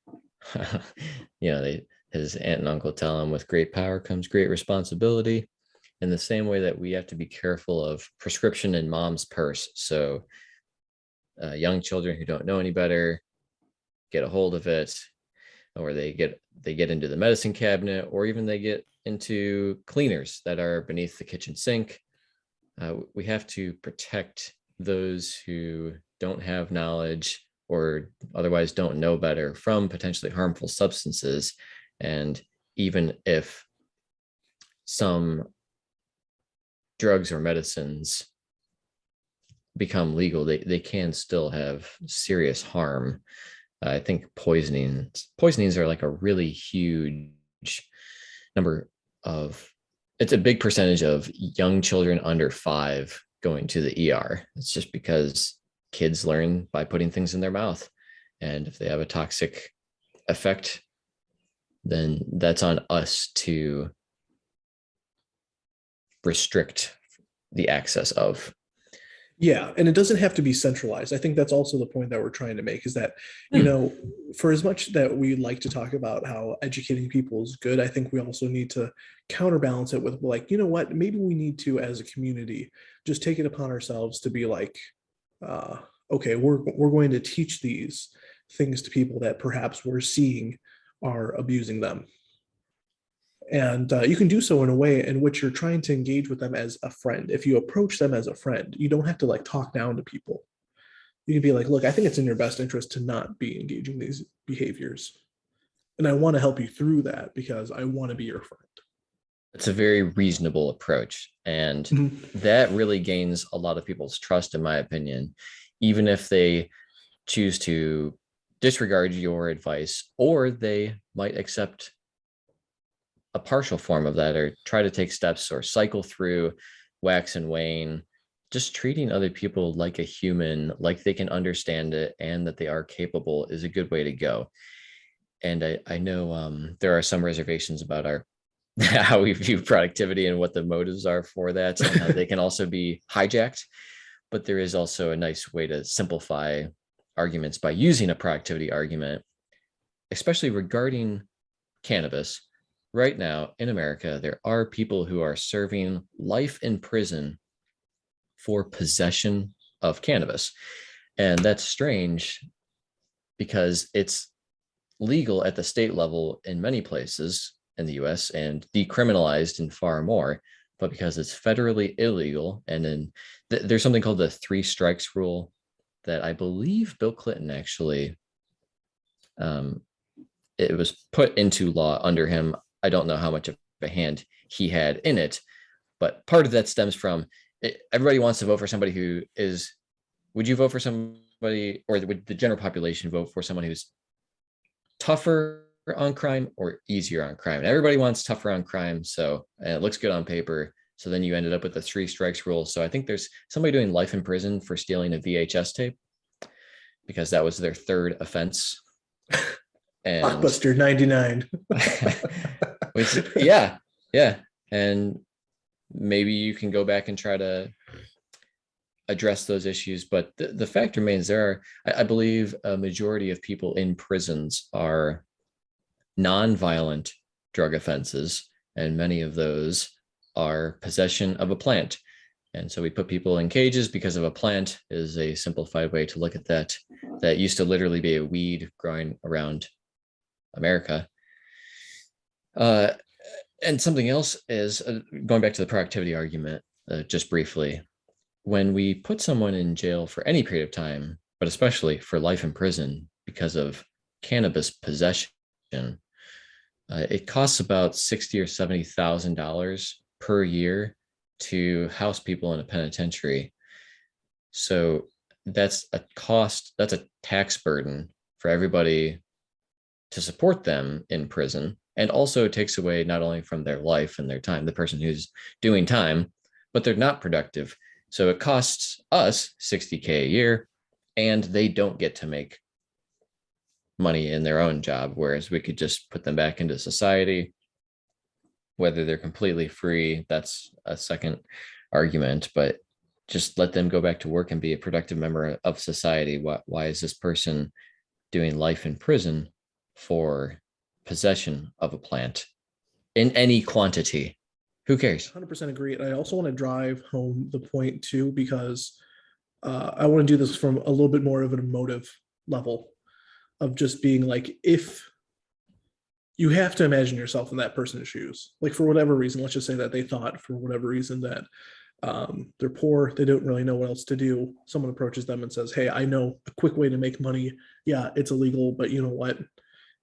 his aunt and uncle tell him, with great power comes great responsibility. In the same way that we have to be careful of prescription in mom's purse. So young children who don't know any better get a hold of it, or they get into the medicine cabinet, or even they get into cleaners that are beneath the kitchen sink. We have to protect those who don't have knowledge or otherwise don't know better from potentially harmful substances. And even if some drugs or medicines become legal, they can still have serious harm. I think poisonings are like a really huge number of, it's a big percentage of young children under 5 going to the ER. It's just because kids learn by putting things in their mouth. And if they have a toxic effect, then that's on us to restrict the access of. Yeah, and it doesn't have to be centralized. I think that's also the point that we're trying to make is that, for as much that we like to talk about how educating people is good, I think we also need to counterbalance it with like, you know what, maybe we need to, as a community, just take it upon ourselves to be like, okay, we're going to teach these things to people that perhaps we're seeing are abusing them. And you can do so in a way in which you're trying to engage with them as a friend. If you approach them as a friend, you don't have to like talk down to people. You can be like, look, I think it's in your best interest to not be engaging these behaviors. And I want to help you through that because I want to be your friend. It's a very reasonable approach. And Mhm. that really gains a lot of people's trust, in my opinion, even if they choose to disregard your advice, or they might accept a partial form of that, or try to take steps or cycle through wax and wane. Just treating other people like a human, like they can understand it and that they are capable, is a good way to go. And I know there are some reservations about our how we view productivity and what the motives are for that, and how they can also be hijacked. But there is also a nice way to simplify arguments by using a productivity argument, especially regarding cannabis. Right now in America, there are people who are serving life in prison for possession of cannabis. And that's strange because it's legal at the state level in many places in the US and decriminalized in far more. But because it's federally illegal, and then there's something called the 3 strikes rule that I believe Bill Clinton actually, it was put into law under him. I don't know how much of a hand he had in it, but part of that stems from everybody wants to vote for somebody who is, would you vote for somebody, or would the general population vote for someone who's tougher on crime or easier on crime? And everybody wants tougher on crime. So and it looks good on paper. So then you ended up with the 3 strikes rule. So I think there's somebody doing life in prison for stealing a VHS tape because that was their 3rd offense. And Blockbuster 99. which, yeah, yeah. And maybe you can go back and try to address those issues. But the fact remains there are, I believe, a majority of people in prisons are non-violent drug offenses, and many of those are possession of a plant. And so we put people in cages because of a plant is a simplified way to look at that. That used to literally be a weed growing around America. Uh, and something else is going back to the productivity argument, just briefly. When we put someone in jail for any period of time, but especially for life in prison because of cannabis possession, it costs about $60,000 or $70,000 per year to house people in a penitentiary. So that's a cost, that's a tax burden for everybody to support them in prison. And also takes away not only from their life and their time, the person who's doing time, but they're not productive. So it costs us $60K a year, and they don't get to make money in their own job, whereas we could just put them back into society. Whether they're completely free, that's a second argument, but just let them go back to work and be a productive member of society. Why is this person doing life in prison for possession of a plant in any quantity? Who cares? 100% agree. And I also want to drive home the point too, because I want to do this from a little bit more of an emotive level of just being like, if you have to imagine yourself in that person's shoes, like for whatever reason, let's just say that they thought for whatever reason that they're poor, they don't really know what else to do. Someone approaches them and says, hey, I know a quick way to make money. Yeah, it's illegal, but you know what?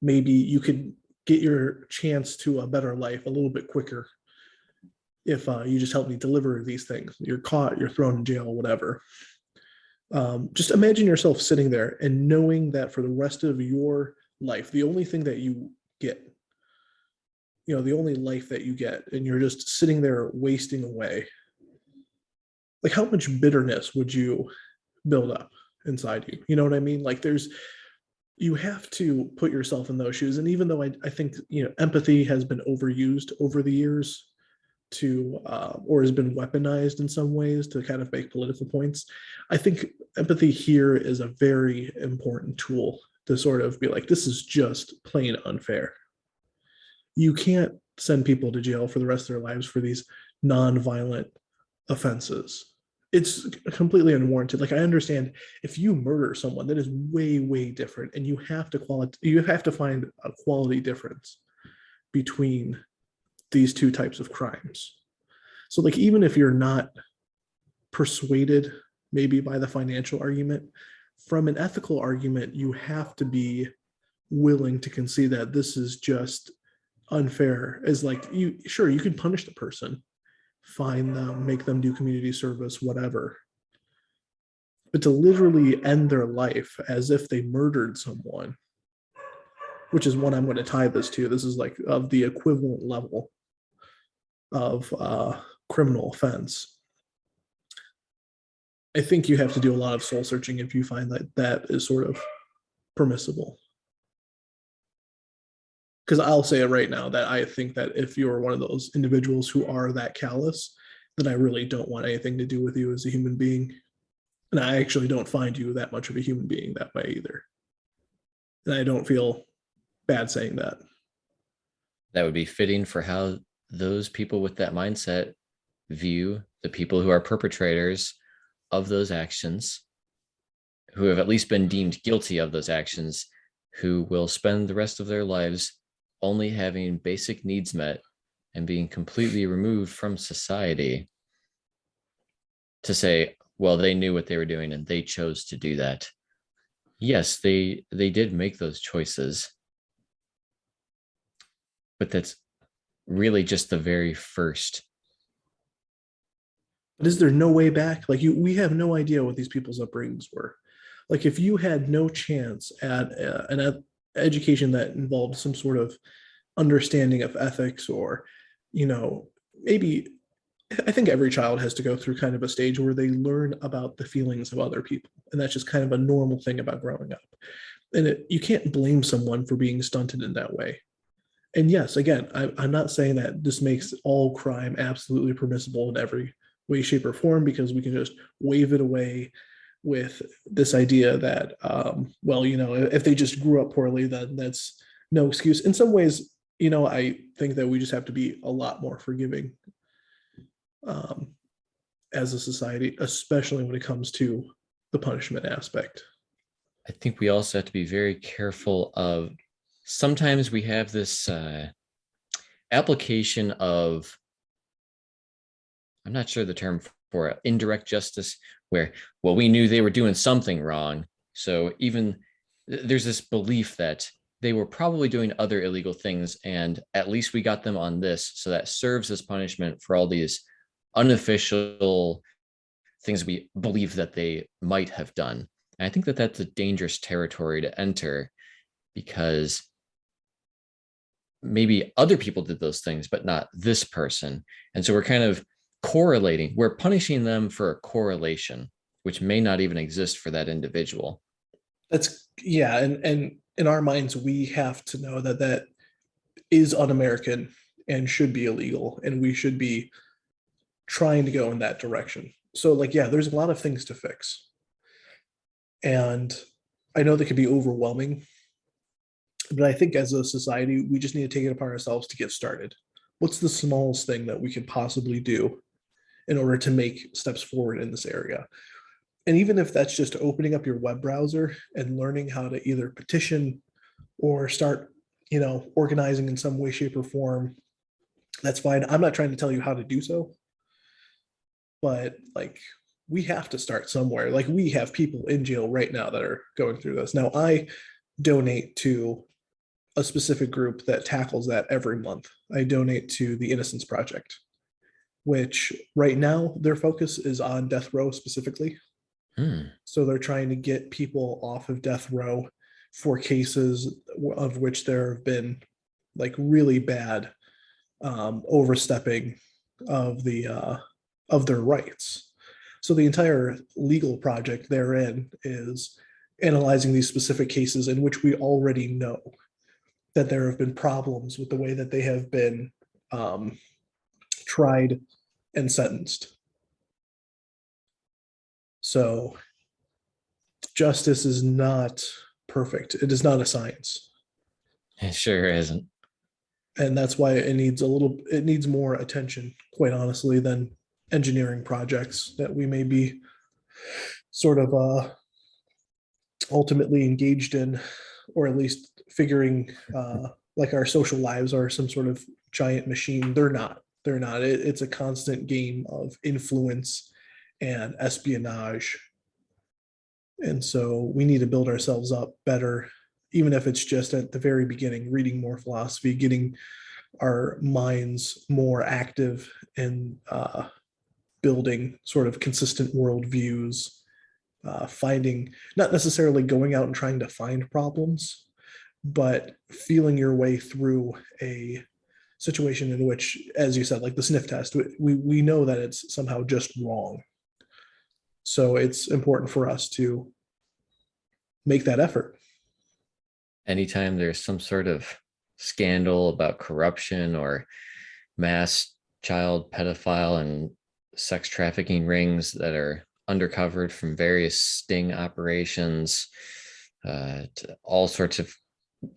Maybe you could get your chance to a better life a little bit quicker if you just help me deliver these things. You're caught, you're thrown in jail, whatever. Just imagine yourself sitting there and knowing that for the rest of your life, the only thing that you get, the only life that you get, and you're just sitting there wasting away. Like, how much bitterness would you build up inside you? You know what I mean? Like, you have to put yourself in those shoes. And even though I think, empathy has been overused over the years to or has been weaponized in some ways to kind of make political points, I think empathy here is a very important tool to sort of be like, this is just plain unfair. You can't send people to jail for the rest of their lives for these non-violent offenses. It's completely unwarranted. Like, I understand if you murder someone, that is way, way different, and you have to find a quality difference between these two types of crimes. So, like, even if you're not persuaded maybe by the financial argument, from an ethical argument, you have to be willing to concede that this is just unfair. Is like, you can punish the person, fine them, make them do community service, whatever. But to literally end their life as if they murdered someone, which is what I'm going to tie this to. This is like of the equivalent level of criminal offense. I think you have to do a lot of soul searching if you find that that is sort of permissible. Because I'll say it right now that I think that if you're one of those individuals who are that callous, then I really don't want anything to do with you as a human being. And I actually don't find you that much of a human being that way either. And I don't feel bad saying that. That would be fitting for how those people with that mindset view the people who are perpetrators of those actions, who have at least been deemed guilty of those actions, who will spend the rest of their lives only having basic needs met and being completely removed from society, to say, well, they knew what they were doing and they chose to do that. Yes, they did make those choices, but that's really just the very first. But is there no way back? Like, we have no idea what these people's upbringings were. Like, if you had no chance at an education that involved some sort of understanding of ethics, or, maybe, I think every child has to go through kind of a stage where they learn about the feelings of other people. And that's just kind of a normal thing about growing up. And you can't blame someone for being stunted in that way. And yes, again, I'm not saying that this makes all crime absolutely permissible in every way, shape, or form, because we can just wave it away with this idea that, well, if they just grew up poorly, then that's no excuse. In some ways, I think that we just have to be a lot more forgiving um, as a society, especially when it comes to the punishment aspect. I think we also have to be very careful of sometimes we have this application of, I'm not sure the term for it, indirect justice, where, well, we knew they were doing something wrong. So even there's this belief that they were probably doing other illegal things, and at least we got them on this. So that serves as punishment for all these unofficial things we believe that they might have done. And I think that that's a dangerous territory to enter, because maybe other people did those things, but not this person. And so we're kind of correlating, we're punishing them for a correlation, which may not even exist for that individual. That's yeah, and in our minds, we have to know that that is un-American and should be illegal, and we should be trying to go in that direction. So, like, yeah, there's a lot of things to fix, and I know they can be overwhelming, but I think as a society, we just need to take it upon ourselves to get started. What's the smallest thing that we can possibly do in order to make steps forward in this area? And even if that's just opening up your web browser and learning how to either petition or start, organizing in some way, shape, or form, that's fine. I'm not trying to tell you how to do so, but like, we have to start somewhere. Like, we have people in jail right now that are going through this. Now, I donate to a specific group that tackles that every month. I donate to the Innocence Project, which right now their focus is on death row specifically. Hmm. So they're trying to get people off of death row for cases of which there have been like really bad overstepping of their rights. So the entire legal project therein is analyzing these specific cases in which we already know that there have been problems with the way that they have been um, tried and sentenced. So justice is not perfect. It is not a science. It sure isn't. And that's why it needs more attention, quite honestly, than engineering projects that we may be sort of ultimately engaged in, or at least figuring like our social lives are some sort of giant machine. They're not. It's a constant game of influence and espionage. And so we need to build ourselves up better, even if it's just at the very beginning, reading more philosophy, getting our minds more active and building sort of consistent worldviews, finding, not necessarily going out and trying to find problems, but feeling your way through a situation in which, as you said, like the sniff test, we know that it's somehow just wrong. So it's important for us to make that effort. Anytime there's some sort of scandal about corruption or mass child pedophile and sex trafficking rings that are undercovered from various sting operations, to all sorts of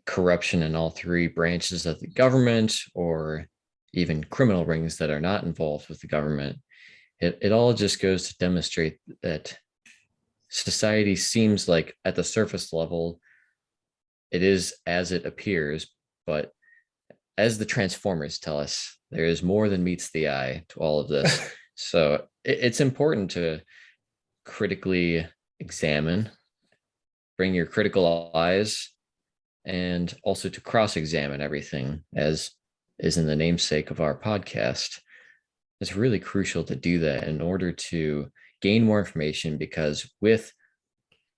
corruption in all three branches of the government, or even criminal rings that are not involved with the government. It all just goes to demonstrate that society seems like at the surface level, it is as it appears, but as the Transformers tell us, there is more than meets the eye to all of this. So it's important to critically examine, bring your critical eyes, and also to cross examine everything, as is in the namesake of our podcast. It's really crucial to do that in order to gain more information, because with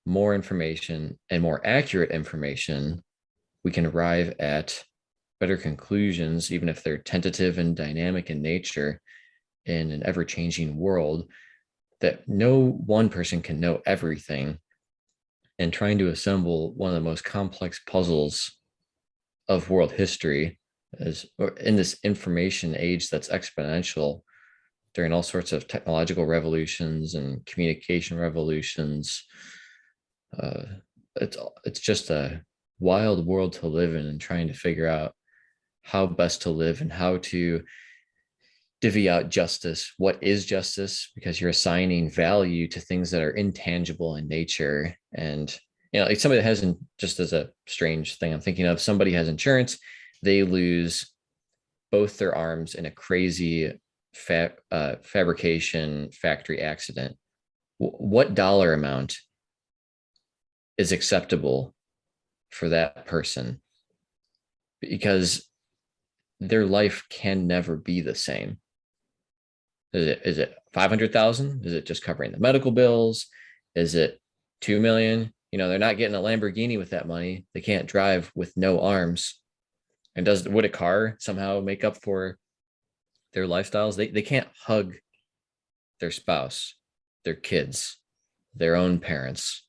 more information and more accurate information, we can arrive at better conclusions, even if they're tentative and dynamic in nature in an ever changing world, that no one person can know everything. and trying to assemble one of the most complex puzzles of world history is in this information age that's exponential during all sorts of technological revolutions and communication revolutions. Uh, it's just a wild world to live in, and trying to figure out how best to live and how to divvy out justice. What is justice? Because you're assigning value to things that are intangible in nature. And like somebody that hasn't, just as a strange thing I'm thinking of, somebody has insurance, they lose both their arms in a crazy fabrication factory accident. What dollar amount is acceptable for that person? Because their life can never be the same. Is it 500,000? Is it just covering the medical bills? Is it 2 million? They're not getting a Lamborghini with that money. They can't drive with no arms. And would a car somehow make up for their lifestyles? They can't hug their spouse, their kids, their own parents.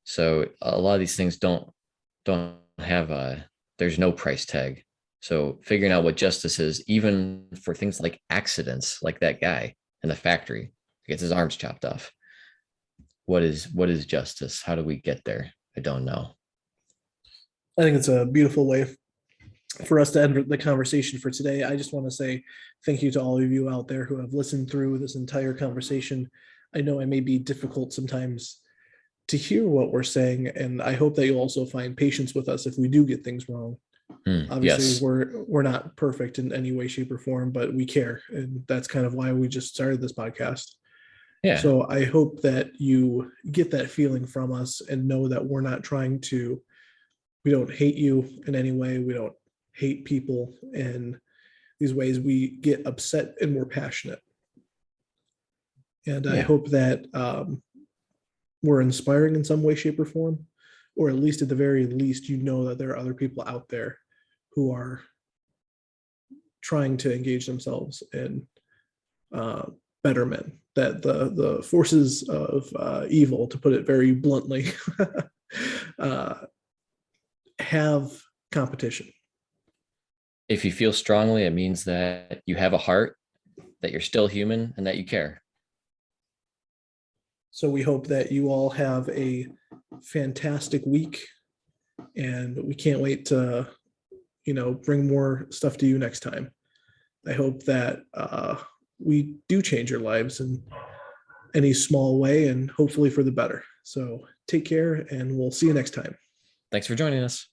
So a lot of these things don't have there's no price tag. So figuring out what justice is, even for things like accidents, like that guy in the factory gets his arms chopped off. What is justice? How do we get there? I don't know. I think it's a beautiful way for us to end the conversation for today. I just want to say thank you to all of you out there who have listened through this entire conversation. I know it may be difficult sometimes to hear what we're saying, and I hope that you'll also find patience with us if we do get things wrong. Obviously, yes. we're not perfect in any way, shape, or form, but we care, and that's kind of why we just started this podcast. Yeah. So I hope that you get that feeling from us and know that we're not trying to. We don't hate you in any way. We don't hate people in these ways. We get upset and we're passionate. And I hope that we're inspiring in some way, shape, or form, or at least at the very least, that there are other people out there who are trying to engage themselves in betterment, that the forces of evil, to put it very bluntly, have competition. If you feel strongly, it means that you have a heart, that you're still human, and that you care. So we hope that you all have a fantastic week, and we can't wait to, bring more stuff to you next time. I hope that we do change your lives in any small way, and hopefully for the better. So take care, and we'll see you next time. Thanks for joining us.